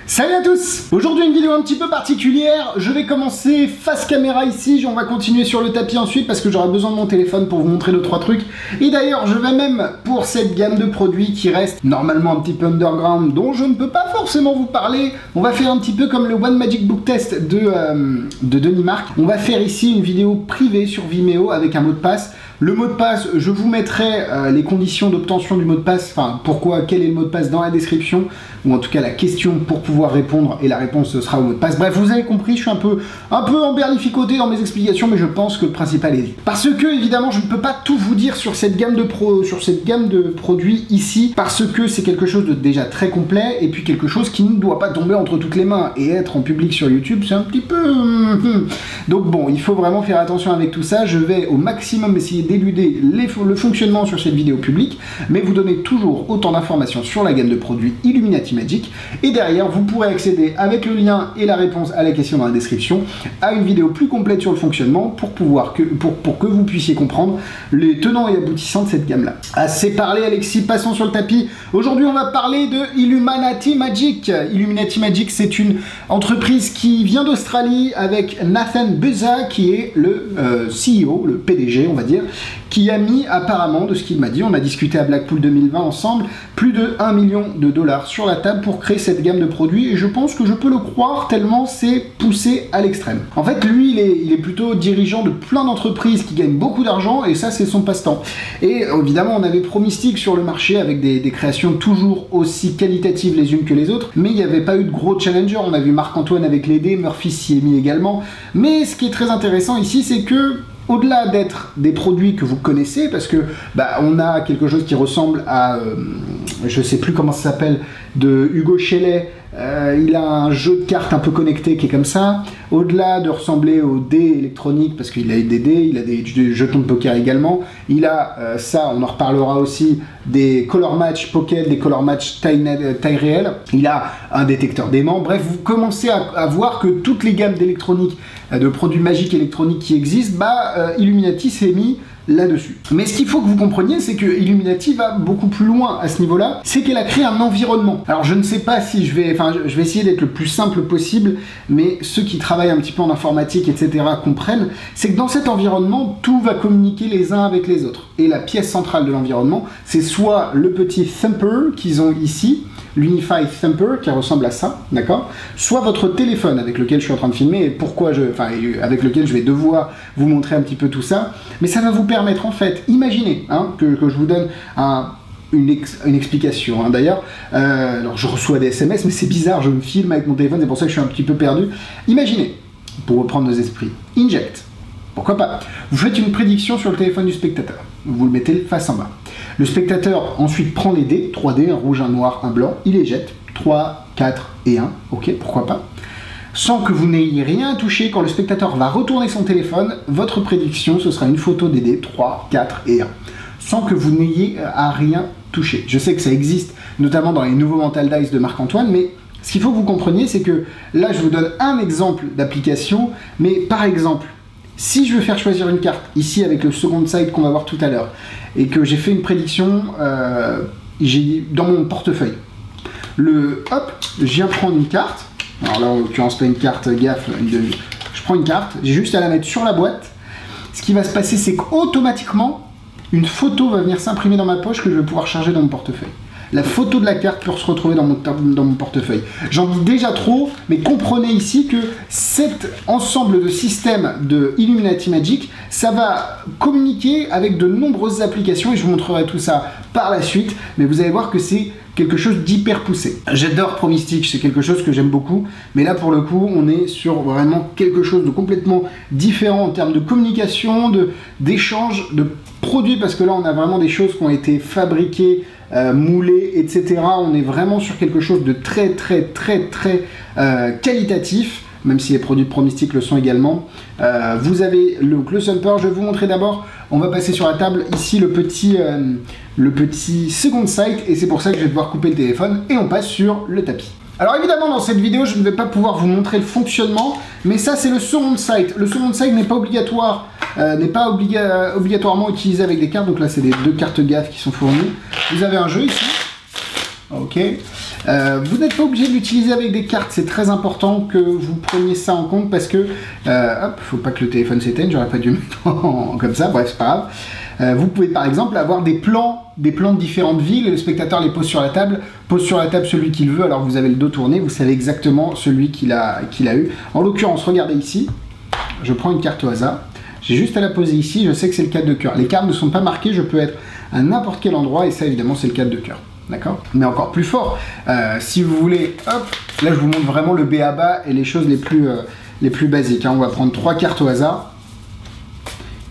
Salut à tous! Aujourd'hui une vidéo un petit peu particulière, je vais commencer face caméra ici, on va continuer sur le tapis ensuite parce que j'aurai besoin de mon téléphone pour vous montrer 2-3 trucs. Et d'ailleurs je vais même pour cette gamme de produits qui reste normalement un petit peu underground, dont je ne peux pas forcément vous parler, on va faire un petit peu comme le One Magic Book Test de Denis Marc. On va faire ici une vidéo privée sur Vimeo avec un mot de passe. Le mot de passe, je vous mettrai les conditions d'obtention du mot de passe, enfin pourquoi, quel est le mot de passe dans la description, ou en tout cas la question pour pouvoir répondre, et la réponse sera au mot de passe. Bref, vous avez compris, je suis un peu emberlificoté dans mes explications, mais je pense que le principal est dit. Parce que, évidemment, je ne peux pas tout vous dire sur cette gamme de produits ici, parce que c'est quelque chose de déjà très complet, et puis quelque chose qui ne doit pas tomber entre toutes les mains, et être en public sur YouTube, c'est un petit peu... Donc bon, il faut vraiment faire attention avec tout ça, je vais au maximum essayer d'éluder le fonctionnement sur cette vidéo publique, mais vous donner toujours autant d'informations sur la gamme de produits Illuminati Magic, et derrière vous pourrez accéder avec le lien et la réponse à la question dans la description à une vidéo plus complète sur le fonctionnement pour que vous puissiez comprendre les tenants et aboutissants de cette gamme là. Assez parlé Alexis, passons sur le tapis. Aujourd'hui on va parler de Illuminati Magic. Illuminati Magic, c'est une entreprise qui vient d'Australie avec Nathan Buzza qui est le CEO, le PDG on va dire, qui a mis apparemment, de ce qu'il m'a dit, on a discuté à Blackpool 2020 ensemble, plus de 1 million de dollars sur la table pour créer cette gamme de produits, et je pense que je peux le croire tellement c'est poussé à l'extrême. En fait, lui, il est plutôt dirigeant de plein d'entreprises qui gagnent beaucoup d'argent, et ça, c'est son passe-temps. Et évidemment, on avait Promystic sur le marché avec des créations toujours aussi qualitatives les unes que les autres, mais il n'y avait pas eu de gros challenger. On a vu Marc-Antoine avec les dés, Murphy s'y est mis également. Mais ce qui est très intéressant ici, c'est que au-delà d'être des produits que vous connaissez, parce que on a quelque chose qui ressemble à, je sais plus comment ça s'appelle, de Hugo Chelet, il a un jeu de cartes un peu connecté qui est comme ça, au-delà de ressembler aux dés électroniques, parce qu'il a des dés, il a des jetons de poker également, il a ça, on en reparlera aussi, des color match pocket, des color match taille réelle, il a un détecteur d'aimant, bref, vous commencez à voir que toutes les gammes d'électronique, de produits magiques électroniques qui existent, Illuminati s'est mis là-dessus. Mais ce qu'il faut que vous compreniez, c'est que Illuminati va beaucoup plus loin à ce niveau-là, c'est qu'elle a créé un environnement. Alors je ne sais pas si je vais essayer d'être le plus simple possible, mais ceux qui travaillent un petit peu en informatique, etc. comprennent, c'est que dans cet environnement, tout va communiquer les uns avec les autres. Et la pièce centrale de l'environnement, c'est soit le petit Thumper qu'ils ont ici, l'Unify Thumper qui ressemble à ça, d'accord? Soit votre téléphone avec lequel je suis en train de filmer et avec lequel je vais devoir vous montrer un petit peu tout ça, mais ça va vous permettre en fait, imaginez que je vous donne une explication. D'ailleurs, alors je reçois des SMS, mais c'est bizarre, je me filme avec mon téléphone, c'est pour ça que je suis un petit peu perdu. Imaginez, pour reprendre nos esprits, Inject, pourquoi pas? Vous faites une prédiction sur le téléphone du spectateur, vous le mettez face en bas. Le spectateur ensuite prend les dés, 3 dés, un rouge, un noir, un blanc, il les jette, 3, 4 et 1, ok, pourquoi pas. Sans que vous n'ayez rien touché, quand le spectateur va retourner son téléphone, votre prédiction, ce sera une photo des dés, 3, 4 et 1. Sans que vous n'ayez à rien touché. Je sais que ça existe, notamment dans les nouveaux Mental Dice de Marc-Antoine, mais ce qu'il faut que vous compreniez, c'est que là, je vous donne un exemple d'application, mais par exemple, si je veux faire choisir une carte, ici avec le second side qu'on va voir tout à l'heure, et que j'ai fait une prédiction dans mon portefeuille, hop, je viens prendre une carte, alors là en l'occurrence pas une carte gaffe, je prends une carte, j'ai juste à la mettre sur la boîte, ce qui va se passer c'est qu'automatiquement, une photo va venir s'imprimer dans ma poche que je vais pouvoir charger dans mon portefeuille. La photo de la carte peut se retrouver dans mon portefeuille. J'en dis déjà trop, mais comprenez ici que cet ensemble de systèmes de Illuminati Magic, ça va communiquer avec de nombreuses applications, et je vous montrerai tout ça par la suite, mais vous allez voir que c'est quelque chose d'hyper poussé. J'adore Promystic, c'est quelque chose que j'aime beaucoup, mais là pour le coup on est sur vraiment quelque chose de complètement différent en termes de communication, d'échange, de produits, parce que là on a vraiment des choses qui ont été fabriquées, moulées, etc. On est vraiment sur quelque chose de très qualitatif, même si les produits de Promystic le sont également. Vous avez le Thumper, je vais vous montrer d'abord, on va passer sur la table ici le petit second sight, et c'est pour ça que je vais devoir couper le téléphone, et on passe sur le tapis. Alors évidemment dans cette vidéo je ne vais pas pouvoir vous montrer le fonctionnement, mais ça c'est le second sight. Le second sight n'est pas obligatoire, obligatoirement utilisé avec des cartes, donc là c'est les 2 cartes gaffes qui sont fournies. Vous avez un jeu ici, Ok. Vous n'êtes pas obligé de l'utiliser avec des cartes, c'est très important que vous preniez ça en compte parce que, hop, faut pas que le téléphone s'éteigne, j'aurais pas dû le mettre comme ça, bref, c'est pas grave. Vous pouvez par exemple avoir des plans de différentes villes, et le spectateur les pose sur la table celui qu'il veut, alors vous avez le dos tourné, vous savez exactement celui qu'il a eu. En l'occurrence, regardez ici, je prends une carte au hasard, j'ai juste à la poser ici, je sais que c'est le 4 de cœur. Les cartes ne sont pas marquées, je peux être à n'importe quel endroit, et ça évidemment c'est le 4 de cœur. D'accord? Mais encore plus fort, si vous voulez, hop, là je vous montre vraiment le b.a.-ba et les choses les plus basiques. Hein. On va prendre 3 cartes au hasard.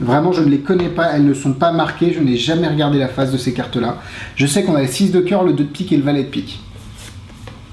Vraiment, je ne les connais pas, elles ne sont pas marquées, je n'ai jamais regardé la face de ces cartes-là. Je sais qu'on a le 6 de cœur, le 2 de pique et le valet de pique.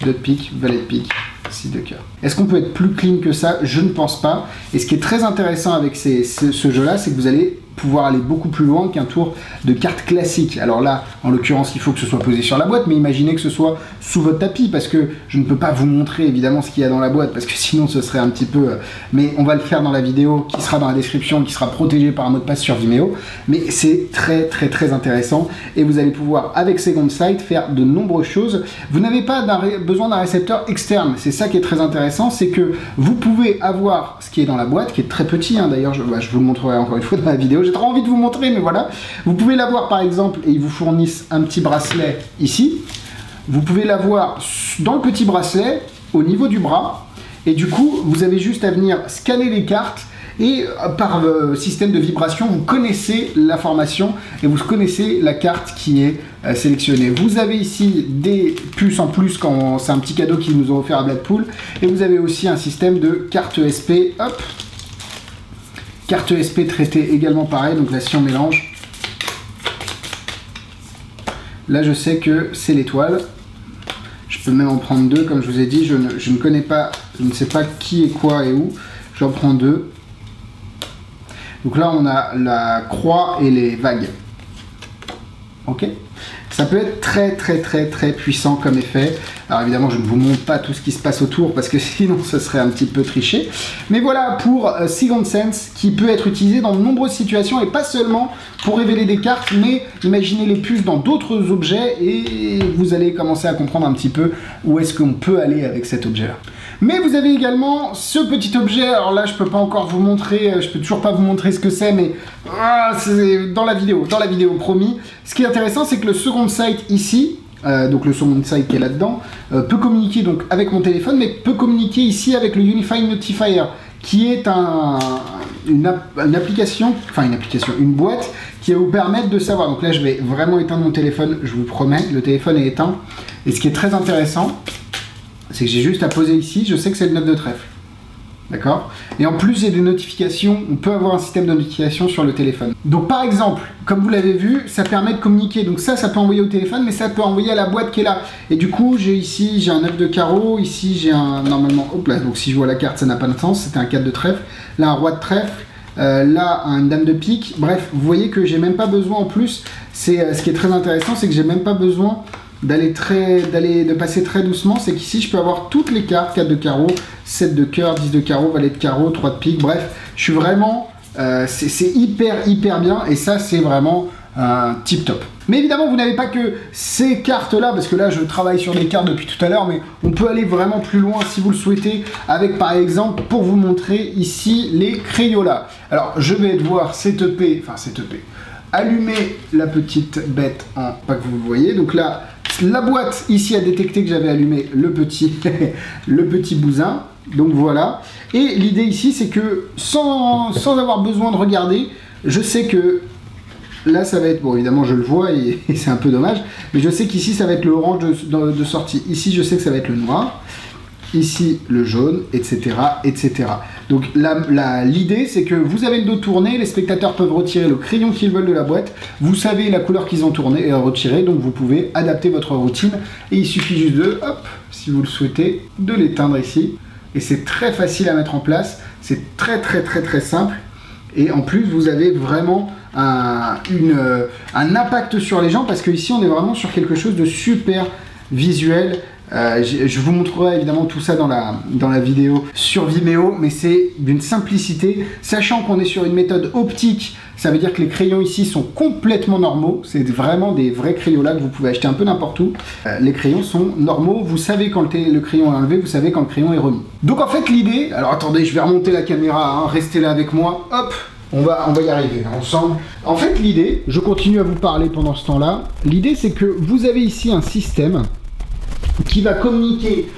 2 de pique, valet de pique, 6 de cœur. Est-ce qu'on peut être plus clean que ça? Je ne pense pas. Et ce qui est très intéressant avec ce jeu-là, c'est que vous allez pouvoir aller beaucoup plus loin qu'un tour de cartes classique. Alors là, en l'occurrence, il faut que ce soit posé sur la boîte, mais imaginez que ce soit sous votre tapis, parce que je ne peux pas vous montrer évidemment ce qu'il y a dans la boîte, parce que sinon ce serait un petit peu... mais on va le faire dans la vidéo, qui sera dans la description, qui sera protégée par un mot de passe sur Vimeo, mais c'est très intéressant, et vous allez pouvoir, avec Second Sight, faire de nombreuses choses. Vous n'avez pas besoin d'un récepteur externe, c'est ça qui est très intéressant, c'est que vous pouvez avoir ce qui est dans la boîte, qui est très petit, hein, d'ailleurs je vous le montrerai encore une fois dans la vidéo. J'ai trop envie de vous montrer, mais voilà. Vous pouvez l'avoir par exemple, et ils vous fournissent un petit bracelet ici. Vous pouvez l'avoir dans le petit bracelet, au niveau du bras. Et du coup, vous avez juste à venir scanner les cartes. Et par système de vibration, vous connaissez la formation et vous connaissez la carte qui est sélectionnée. Vous avez ici des puces en plus, quand c'est un petit cadeau qu'ils nous ont offert à Blackpool. Et vous avez aussi un système de carte ESP. Hop. Carte ESP traitée également pareil, donc là si on mélange, là je sais que c'est l'étoile, je peux même en prendre 2 comme je vous ai dit, je ne connais pas, je ne sais pas qui est quoi et où, j'en prends 2. Donc là on a la croix et les vagues, ok. Ça peut être très puissant comme effet. Alors évidemment, je ne vous montre pas tout ce qui se passe autour parce que sinon ce serait un petit peu triché. Mais voilà pour Second Sense qui peut être utilisé dans de nombreuses situations et pas seulement pour révéler des cartes, mais imaginez les puces dans d'autres objets et vous allez commencer à comprendre un petit peu où est-ce qu'on peut aller avec cet objet-là. Mais vous avez également ce petit objet, alors là je peux pas encore vous montrer, je peux toujours pas vous montrer ce que c'est, mais c'est dans la vidéo promis. Ce qui est intéressant, c'est que le Second Sight ici, donc le Second Sight qui est là-dedans, peut communiquer donc avec mon téléphone, mais peut communiquer ici avec le Unified Notifier, qui est une boîte qui va vous permettre de savoir. Donc là je vais vraiment éteindre mon téléphone, je vous promets, le téléphone est éteint. Et ce qui est très intéressant, c'est que j'ai juste à poser ici, je sais que c'est le 9 de trèfle. D'accord? Et en plus, j'ai des notifications, on peut avoir un système de notification sur le téléphone. Donc par exemple, comme vous l'avez vu, ça permet de communiquer. Donc ça peut envoyer au téléphone, mais ça peut envoyer à la boîte qui est là. Et du coup, j'ai un 9 de carreau, ici j'ai un, normalement, hop là, donc si je vois la carte, ça n'a pas de sens, c'était un 4 de trèfle. Là, un roi de trèfle, là, un dame de pique. Bref, vous voyez que j'ai même pas besoin en plus, ce qui est très intéressant, c'est que j'ai même pas besoin de passer très doucement, c'est qu'ici je peux avoir toutes les cartes, 4 de carreau, 7 de cœur, 10 de carreau, valet de carreau, 3 de pique, bref, je suis vraiment, c'est hyper bien, et ça c'est vraiment tip top. Mais évidemment vous n'avez pas que ces cartes là, parce que là je travaille sur des cartes depuis tout à l'heure, mais on peut aller vraiment plus loin si vous le souhaitez, avec par exemple, pour vous montrer ici, les Crayolas. Alors je vais devoir allumer la petite bête en, pas que vous le voyez, donc là, la boîte ici a détecté que j'avais allumé le petit, le petit bousin, donc voilà. Et l'idée ici, c'est que sans avoir besoin de regarder, je sais que là, ça va être, bon évidemment je le vois et c'est un peu dommage, mais je sais qu'ici ça va être le orange de sortie. Ici, je sais que ça va être le noir. Ici le jaune, etc. etc. Donc l'idée c'est que vous avez le dos tourné, les spectateurs peuvent retirer le crayon qu'ils veulent de la boîte, vous savez la couleur qu'ils ont tourné et retiré, donc vous pouvez adapter votre routine et il suffit juste de, hop, si vous le souhaitez, de l'éteindre ici. Et c'est très facile à mettre en place, c'est très simple et en plus vous avez vraiment un impact sur les gens parce que ici on est vraiment sur quelque chose de super visuel. Je vous montrerai évidemment tout ça dans la vidéo sur Vimeo, mais c'est d'une simplicité, sachant qu'on est sur une méthode optique. Ça veut dire que les crayons ici sont complètement normaux, c'est vraiment des vrais crayons là que vous pouvez acheter un peu n'importe où. Les crayons sont normaux, vous savez quand le crayon est enlevé, vous savez quand le crayon est remis. Donc en fait l'idée, alors attendez, je vais remonter la caméra, hein, restez là avec moi, hop, on va y arriver ensemble. En fait l'idée, je continue à vous parler pendant ce temps-là, l'idée c'est que vous avez ici un système qui va communiquer,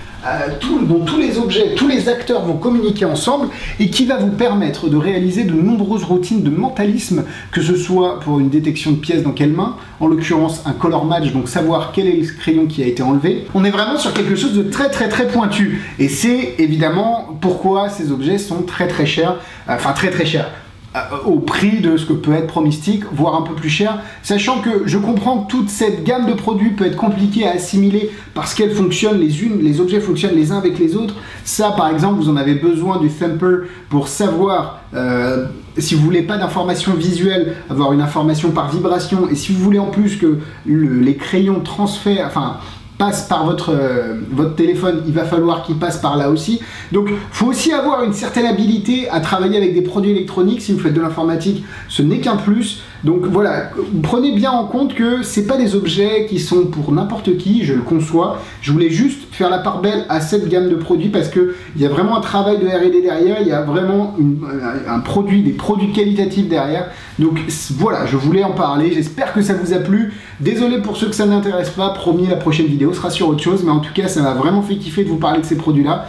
dont tous les objets, tous les acteurs vont communiquer ensemble et qui va vous permettre de réaliser de nombreuses routines de mentalisme, que ce soit pour une détection de pièces dans quelle main, en l'occurrence un color match, donc savoir quel est le crayon qui a été enlevé. On est vraiment sur quelque chose de très pointu et c'est évidemment pourquoi ces objets sont très chers, enfin très chers. Au prix de ce que peut être Pro-Mystic, voire un peu plus cher, sachant que je comprends que toute cette gamme de produits peut être compliquée à assimiler parce qu'elles fonctionnent les objets fonctionnent les uns avec les autres. Ça par exemple, vous en avez besoin du Thumper pour savoir si vous voulez pas d'information visuelle, avoir une information par vibration, et si vous voulez en plus que les crayons transfèrent, enfin passe par votre téléphone, il va falloir qu'il passe par là aussi. Donc il faut aussi avoir une certaine habilité à travailler avec des produits électroniques. Si vous faites de l'informatique, ce n'est qu'un plus. Donc voilà, prenez bien en compte que c'est pas des objets qui sont pour n'importe qui, je le conçois. Je voulais juste faire la part belle à cette gamme de produits parce que il y a vraiment un travail de R&D derrière, il y a vraiment des produits qualitatifs derrière. Donc voilà, je voulais en parler, j'espère que ça vous a plu. Désolé pour ceux que ça n'intéresse pas, promis la prochaine vidéo sera sur autre chose, mais en tout cas ça m'a vraiment fait kiffer de vous parler de ces produits-là.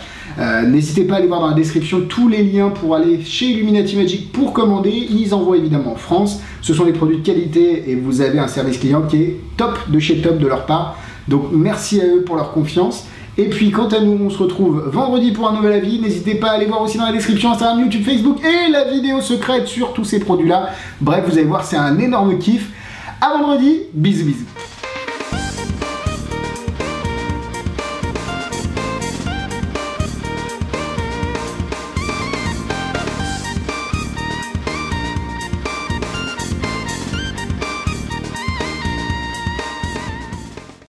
N'hésitez pas à aller voir dans la description tous les liens pour aller chez Illuminati Magic pour commander. Ils envoient évidemment en France. Ce sont des produits de qualité et vous avez un service client qui est top de chez top de leur part. Donc merci à eux pour leur confiance. Et puis quant à nous, on se retrouve vendredi pour un nouvel avis. N'hésitez pas à aller voir aussi dans la description Instagram, YouTube, Facebook et la vidéo secrète sur tous ces produits-là. Bref, vous allez voir, c'est un énorme kiff. À vendredi, bisous bisous.